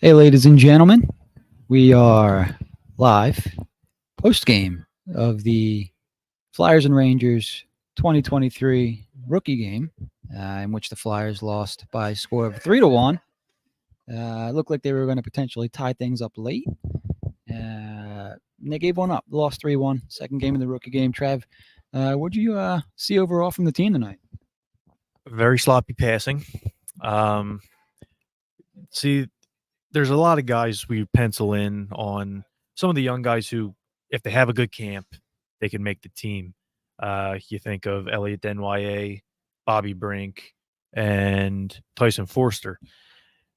Hey, ladies and gentlemen, we are live post game of the Flyers and Rangers 2023 rookie game, in which the Flyers lost by a score of 3-1. It looked like they were going to potentially tie things up late. And they gave one up, lost 3-1. Second game of the rookie game. Trav, what did you see overall from the team tonight? Very sloppy passing. Um, see, there's a lot of guys we pencil in on some of the young guys who, if they have a good camp, they can make the team. You think of Elliot Denye, Bobby Brink, and Tyson Forster.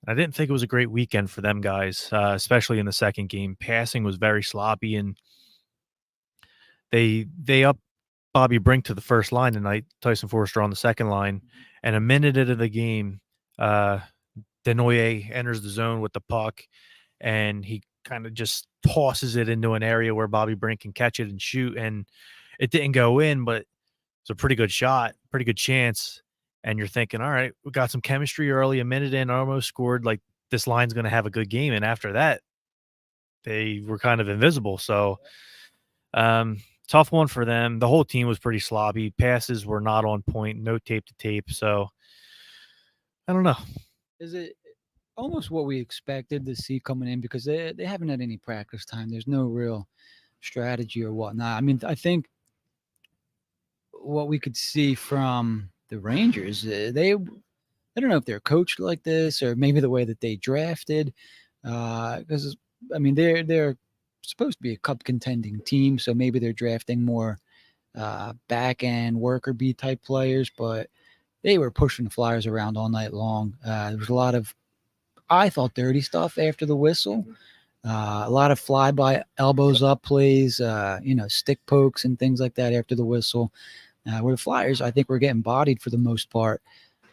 I didn't think it was a great weekend for them guys, especially in the second game. Passing was very sloppy, and they up Bobby Brink to the first line tonight, Tyson Forster on the second line, and a minute into the game, uh, Denoye enters the zone with the puck, and he kind of just tosses it into an area where Bobby Brink can catch it and shoot, and it didn't go in, but it's a pretty good shot, pretty good chance, and you're thinking, all right, we got some chemistry early, a minute in, almost scored, like, this line's gonna have a good game, and after that, they were kind of invisible, so, tough one for them. The whole team was pretty sloppy. Passes were not on point, no tape to tape, so I don't know. Is it almost what we expected to see coming in because they haven't had any practice time? There's no real strategy or whatnot. I mean, I think what we could see from the Rangers, they I don't know if they're coached like this or maybe the way that they drafted, because I mean they're supposed to be a cup contending team, so maybe they're drafting more back end worker bee type players, but they were pushing the Flyers around all night long. There was a lot of, I thought, dirty stuff after the whistle. A lot of flyby elbows up plays, stick pokes and things like that after the whistle. Where the Flyers, I think, were getting bodied for the most part.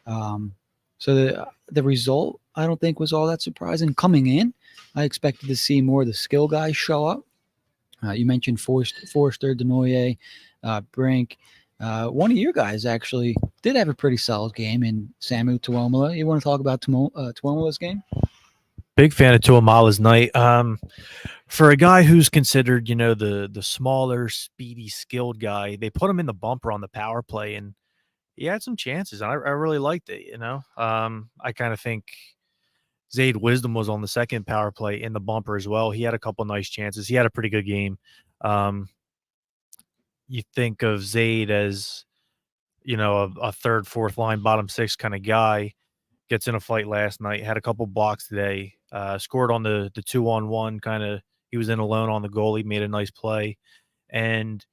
Um, so the result, I don't think, was all that surprising. Coming in, I expected to see more of the skill guys show up. You mentioned Forster, Denoye, Brink. One of your guys actually did have a pretty solid game in Samu Tuomola. You want to talk about Tuomola's game? Big fan of Tuamala's night. For a guy who's considered, the smaller, speedy, skilled guy, they put him in the bumper on the power play, and he had some chances. And I really liked it. I kind of think Zayd Wisdom was on the second power play in the bumper as well. He had a couple nice chances. He had a pretty good game. Um, you think of Zayd as a third, fourth line, bottom six kind of guy. Gets in a fight last night, had a couple blocks today, scored on the 2-on-1 kinda. He was in alone on the goal, he made a nice play, and,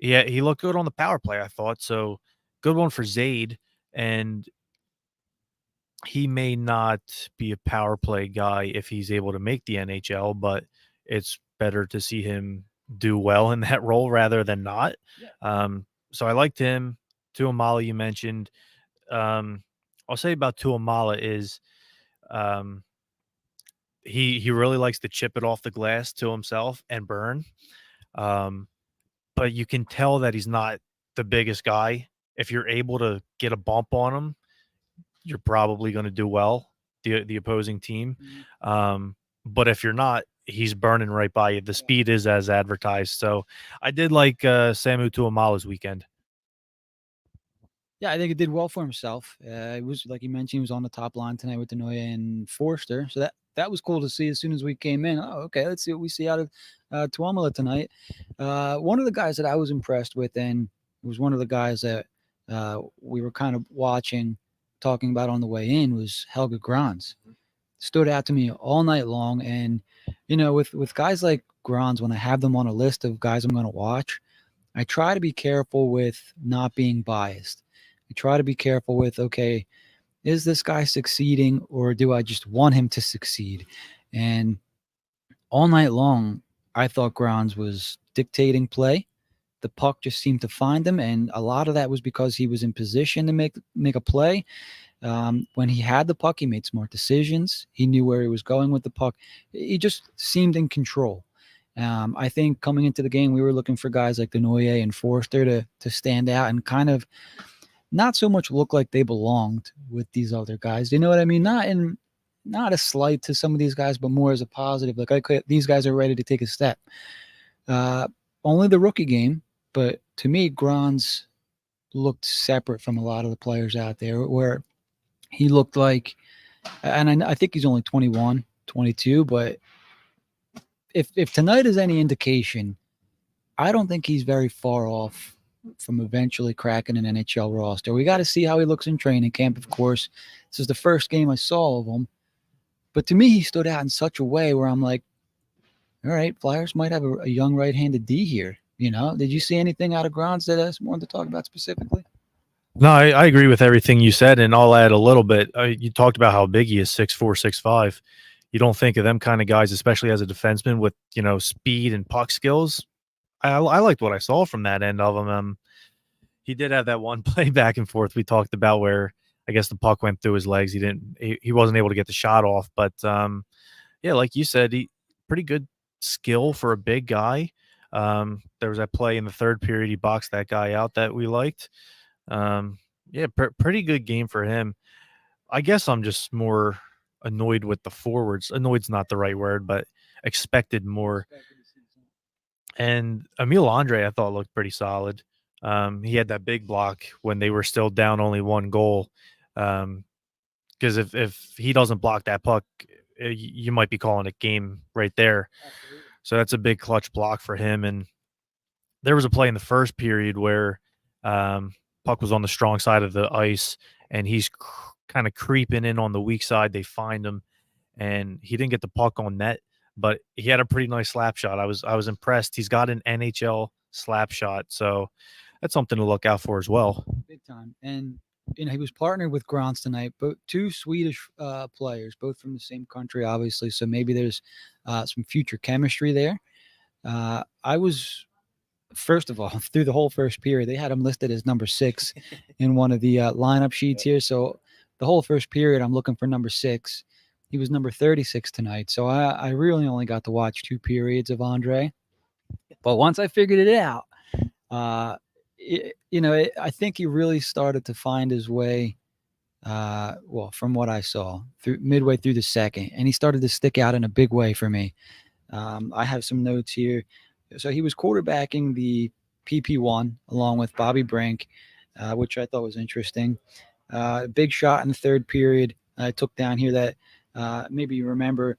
yeah, he looked good on the power play, I thought, so good one for Zayd, and he may not be a power play guy if he's able to make the NHL, but it's better to see him do well in that role rather than not. Yeah. So I liked him. Tuamala, you mentioned. Um, I'll say about Tuamala is, um, he really likes to chip it off the glass to himself and burn. Um, but you can tell that he's not the biggest guy. If you're able to get a bump on him, you're probably going to do well, the opposing team. Mhm. But if you're not, he's burning right by you. The speed is as advertised. So I did like Samu Tuamala's weekend. Yeah, I think it did well for himself. It was like you mentioned, he was on the top line tonight with Denoye and Forster, so that was cool to see. As soon as we came in, oh, okay, let's see what we see out of Tuomola tonight. One of the guys that I was impressed with, and it was one of the guys that we were kind of watching, talking about on the way in, was Helga Grans. Stood out to me all night long, and with guys like Grans, when I have them on a list of guys I'm going to watch, I try to be careful with not being biased. I try to be careful with, okay, is this guy succeeding or do I just want him to succeed? And all night long, I thought Grounds was dictating play. The puck just seemed to find him, and a lot of that was because he was in position to make a play. When he had the puck, he made smart decisions. He knew where he was going with the puck. He just seemed in control. I think coming into the game, we were looking for guys like Denoye and Forster to stand out and kind of not so much look like they belonged with these other guys. Do you know what I mean? Not in not a slight to some of these guys, but more as a positive. Like, okay, these guys are ready to take a step. Uh, Only the rookie game, but to me, Gron's looked separate from a lot of the players out there, where he looked like, and I think he's only 21, 22, but if tonight is any indication, I don't think he's very far off from eventually cracking an NHL roster. We got to see how he looks in training camp, of course. This is the first game I saw of him. But to me, he stood out in such a way where I'm like, all right, Flyers might have a young right-handed D here. You know, did you see anything out of Grons that I wanted to talk about specifically? No, I agree with everything you said, and I'll add a little bit. You talked about how big he is, 6'4", 6'5". You don't think of them kind of guys, especially as a defenseman with, speed and puck skills. I liked what I saw from that end of him. He did have that one play back and forth we talked about where I guess the puck went through his legs. He wasn't able to get the shot off, but yeah, like you said, he pretty good skill for a big guy. There was that play in the third period. He boxed that guy out that we liked. Yeah, pretty good game for him. I guess I'm just more annoyed with the forwards. Annoyed's not the right word, but expected more. And Emil Andre, I thought looked pretty solid. He had that big block when they were still down only one goal. Because if he doesn't block that puck, you might be calling it game right there. Absolutely. So that's a big clutch block for him. And there was a play in the first period where puck was on the strong side of the ice, and he's kind of creeping in on the weak side. They find him, and he didn't get the puck on net, but he had a pretty nice slap shot. I was impressed. He's got an NHL slap shot, so that's something to look out for as well. Big time. And he was partnered with Grons tonight, but two Swedish players, both from the same country, obviously. So maybe there's some future chemistry there. I was, first of all, through the whole first period, they had him listed as number 6 in one of the lineup sheets here. So the whole first period, I'm looking for number 6. He was number 36 tonight. So I really only got to watch 2 periods of Andre. But once I figured it out, I think he really started to find his way. Well, from what I saw, through midway through the second, and he started to stick out in a big way for me. I have some notes here. So he was quarterbacking the PP1 along with Bobby Brink, which I thought was interesting. Big shot in the third period. I took down here that maybe you remember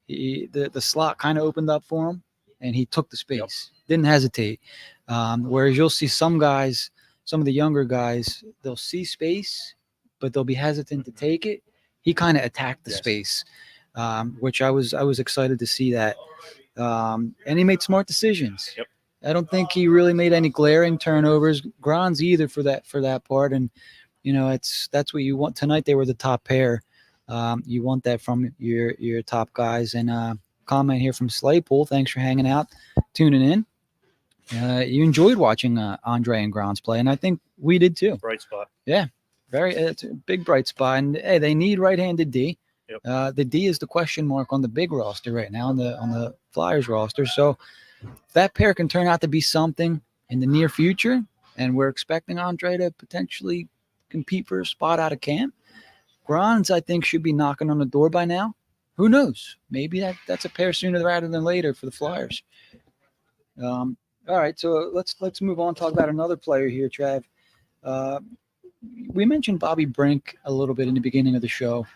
the slot kind of opened up for him, and he took the space. Yep. Didn't hesitate. Whereas you'll see some guys, some of the younger guys, they'll see space, but they'll be hesitant to take it. He kind of attacked the space, which I was excited to see that. And he made smart decisions. Yep. I don't think he really made any glaring turnovers. Grons either for that part. And that's what you want tonight. They were the top pair. You want that from your top guys. And comment here from Slaypool. Thanks for hanging out, tuning in. You enjoyed watching Andre and Grons play, and I think we did too. Bright spot. Yeah, it's a big bright spot. And hey, they need right-handed D. Yep. The D is the question mark on the big roster right now on the Flyers roster. So if that pair can turn out to be something in the near future, and we're expecting Andre to potentially compete for a spot out of camp, Grons, I think, should be knocking on the door by now. Who knows? Maybe that's a pair sooner rather than later for the Flyers. All right, so let's move on. Talk about another player here, Trav. We mentioned Bobby Brink a little bit in the beginning of the show.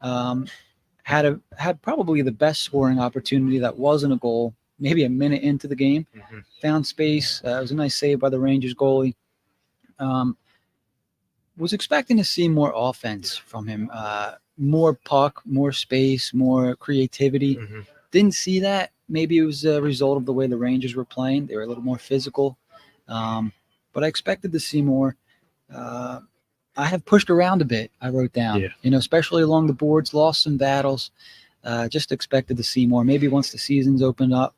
Had probably the best scoring opportunity that wasn't a goal, maybe a minute into the game. Mm-hmm. Found space. It was a nice save by the Rangers goalie. Was expecting to see more offense from him, more puck, more space, more creativity. Mm-hmm. Didn't see that. Maybe it was a result of the way the Rangers were playing. They were a little more physical, but I expected to see more. I have pushed around a bit, I wrote down, especially along the boards, lost some battles, just expected to see more. Maybe once the season's opened up,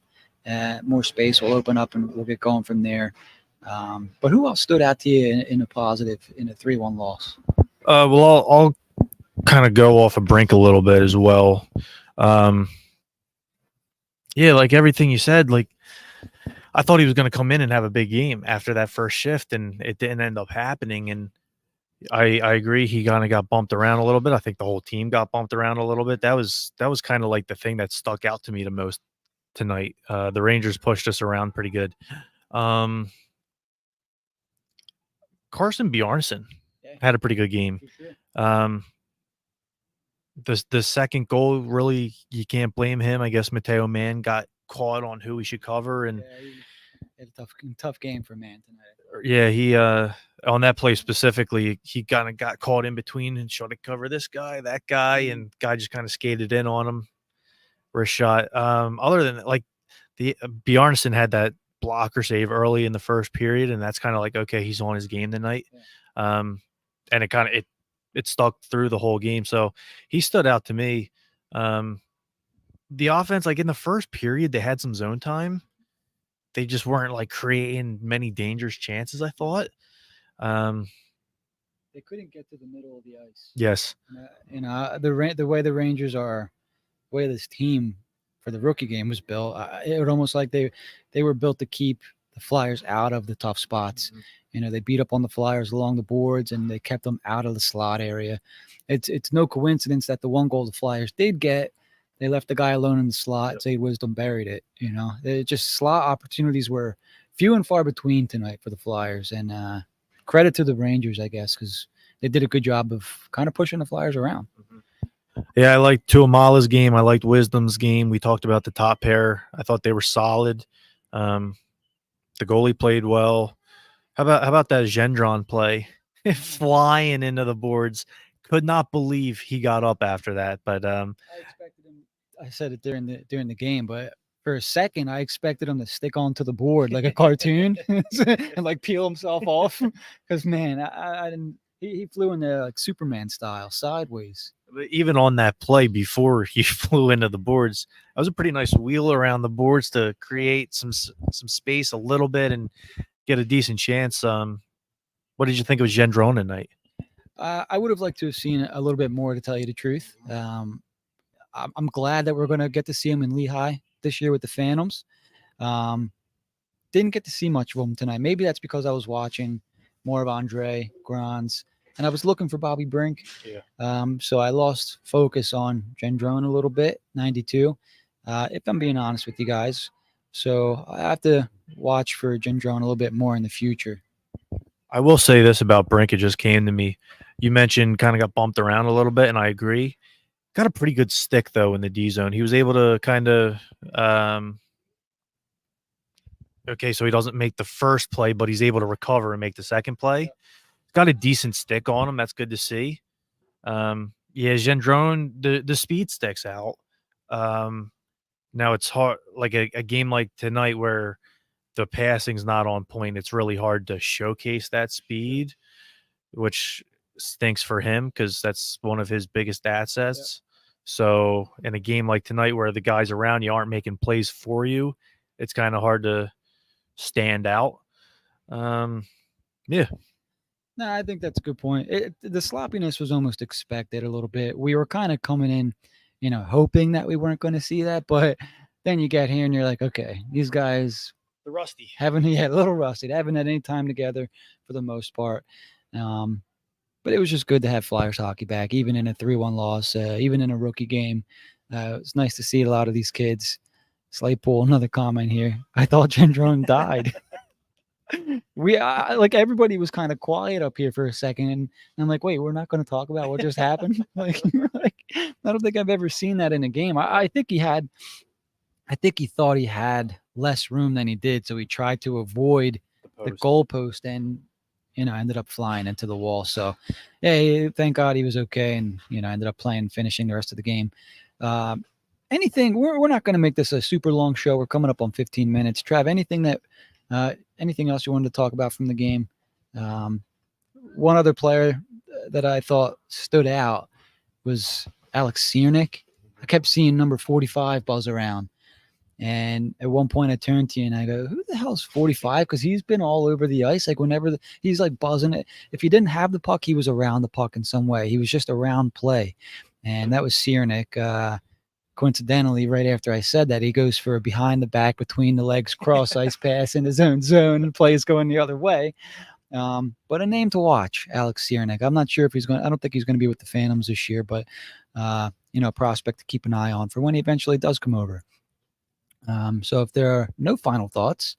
more space will open up and we'll get going from there. But who else stood out to you in a positive in a 3-1 loss? Well, I'll kind of go off a Brink a little bit as well. Yeah, like everything you said, like I thought he was going to come in and have a big game after that first shift, and it didn't end up happening. And I agree. He kind of got bumped around a little bit. I think the whole team got bumped around a little bit. That was kind of like the thing that stuck out to me the most tonight. The Rangers pushed us around pretty good. Um, Carson Bjarnason Yeah, had a pretty good game. for sure. Um, the second goal, really, you can't blame him. I guess Mateo Mann got caught on who he should cover, and Yeah, he had a tough game for man tonight. yeah, he on that play specifically, he kind of got caught in between and tried to cover this guy, that guy, and guy just kind of skated in on him for a shot. Other than like the Bjarnason had that blocker save early in the first period, and that's kind of like okay, he's on his game tonight. Yeah. And it stuck through the whole game, so he stood out to me. The offense, like in the first period, they had some zone time. They just weren't like creating many dangerous chances, I thought. Um, They couldn't get to the middle of the ice. yes. The way the Rangers are, the way this team for the rookie game was built, it would almost like they were built to keep the Flyers out of the tough spots. They beat up on the Flyers along the boards and they kept them out of the slot area. It's no coincidence that the one goal the Flyers did get, they left the guy alone in the slot. Yep. Zay Wisdom buried it. It just slot opportunities were few and far between tonight for the Flyers. And credit to the Rangers, I guess, because they did a good job of kind of pushing the Flyers around. Yeah, I liked Tuamala's game. I liked Wisdom's game. We talked about the top pair. I thought they were solid. The goalie played well. How about that Gendron play? Flying into the boards. Could not believe he got up after that. But I expected him. I said it during the game, but for a second, I expected him to stick onto the board like a cartoon and like peel himself off. Because man, I didn't. He flew in there like Superman style, sideways. even on that play before he flew into the boards, that was a pretty nice wheel around the boards to create some space a little bit and get a decent chance. What did you think of Gendron tonight? I would have liked to have seen a little bit more, to tell you the truth. I'm glad that we're going to get to see him in Lehigh this year with the Phantoms. Didn't get to see much of him tonight. Maybe that's because I was watching more of Andre Granz, and I was looking for Bobby Brink. Yeah. So I lost focus on Gendron a little bit, 92, if I'm being honest with you guys. So I have to watch for Gendron a little bit more in the future. I will say this about Brink. It just came to me. You mentioned kind of got bumped around a little bit, and I agree. Got a pretty good stick, though, in the D zone. He was able to kind of okay, so he doesn't make the first play, but he's able to recover and make the second play. Got a decent stick on him. That's good to see. Yeah, Gendron, the speed sticks out. Now it's hard, like a game like tonight where the passing's not on point. It's really hard to showcase that speed, which stinks for him because that's one of his biggest assets. So in a game like tonight where the guys around you aren't making plays for you, it's kind of hard to stand out. Yeah. No, I think that's a good point. The sloppiness was almost expected a little bit. We were kind of coming in, hoping that we weren't going to see that, but then you get here and you're like, okay, these guys The rusty. haven't a little rusty. They haven't had any time together for the most part. But it was just good to have Flyers hockey back, even in a 3-1 loss, even in a rookie game. It's nice to see a lot of these kids. Slaypool, another comment here. I thought Gendron died. Like everybody was kind of quiet up here for a second, and I'm like, wait, we're not going to talk about what just happened. like, I don't think I've ever seen that in a game. I think he thought he had less room than he did, so he tried to avoid the goalpost and ended up flying into the wall. So yeah, thank God he was okay, and ended up finishing the rest of the game. Anything, we're not going to make this a super long show. We're coming up on 15 minutes. Trav, anything else you wanted to talk about from the game? One other player that I thought stood out was Alex Ciernik. I kept seeing number 45 buzz around. And at one point I turned to you and I go, who the hell's 45? Because he's been all over the ice. Like whenever he's like buzzing it. If he didn't have the puck, he was around the puck in some way. He was just around play. And that was Ciernik. Coincidentally, right after I said that, he goes for a behind the back, between the legs cross ice pass in his own zone, and play is going the other way. But a name to watch, Alex Ciernik. I'm not sure if he's going. I don't think he's going to be with the Phantoms this year, but a prospect to keep an eye on for when he eventually does come over. So if there are no final thoughts,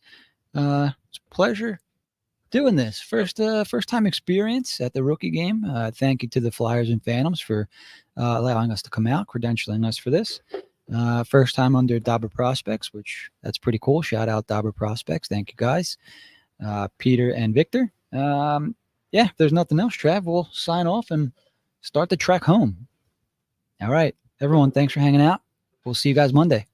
it's a pleasure doing this. First time experience at the rookie game. Thank you to the Flyers and Phantoms for allowing us to come out, credentialing us for this. First time under Dobber Prospects, which that's pretty cool. Shout out Dobber Prospects. Thank you guys, Peter and Victor. If there's nothing else, Trav, we'll sign off and start the trek home. All right, everyone, thanks for hanging out. We'll see you guys Monday.